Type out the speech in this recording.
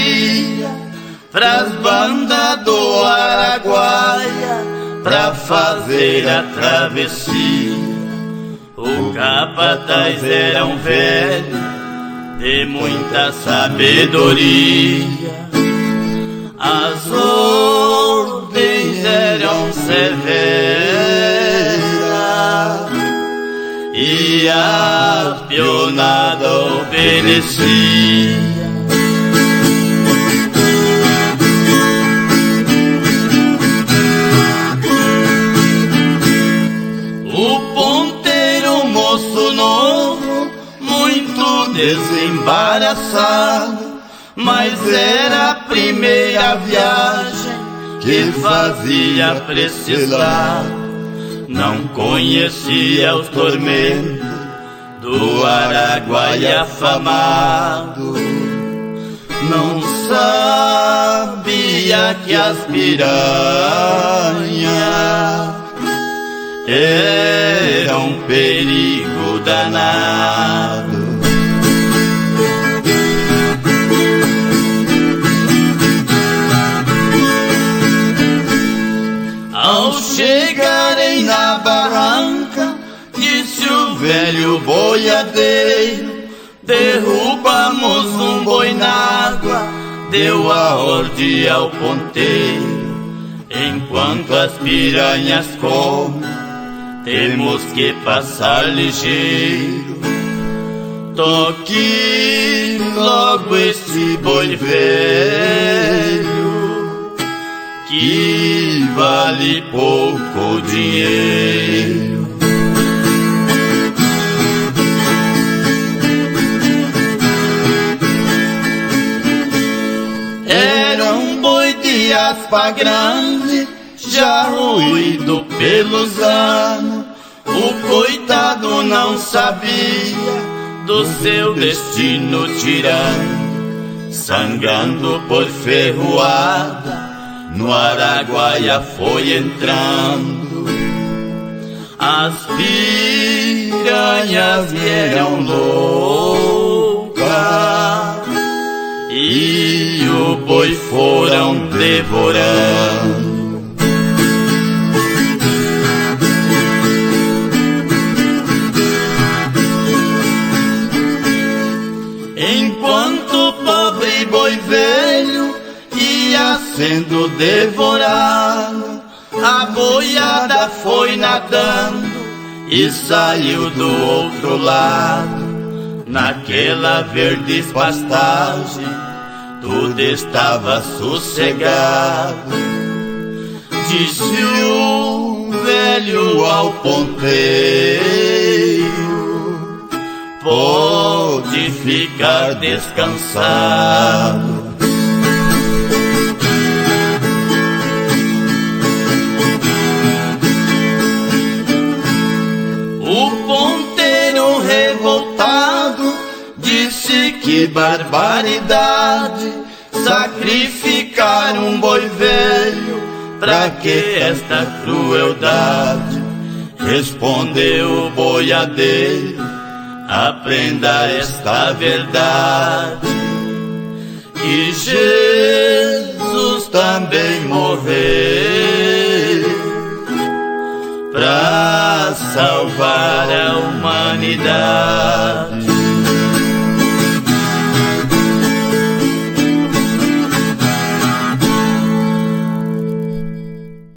ia pras bandas do Araguaia pra fazer a travessia. O capataz era um velho de muita sabedoria. As ordens eram severas e a pionada obedecia. O ponteiro, moço novo, muito desembaraçado, mas era a primeira viagem que fazia pra esse lado. Não conhecia os tormentos do Araguaia afamado. Não sabia que as piranhas eram um perigo danado. Ao chegarem na barranca, disse o velho boiadeiro: derrubamos um boi na água, deu a ordem ao ponteiro. Enquanto as piranhas comem, temos que passar ligeiro. Toque logo esse boi velho, que vale pouco dinheiro. Era um boi de aspa grande, já ruído pelos anos. O coitado não sabia do seu destino tirano, sangrando por ferroada, no Araguaia foi entrando. As piranhas vieram loucas e o boi foram devorando. Enquanto o pobre boi velho ia sendo devorado, a boiada foi nadando e saiu do outro lado. Naquela verde pastagem tudo estava sossegado. Disse o velho ao ponteiro: pode ficar descansado. O ponteiro revoltado disse: que barbaridade, sacrificar um boi velho, pra que esta crueldade? Respondeu o boiadeiro: aprenda esta verdade, que Jesus também morreu pra salvar a humanidade.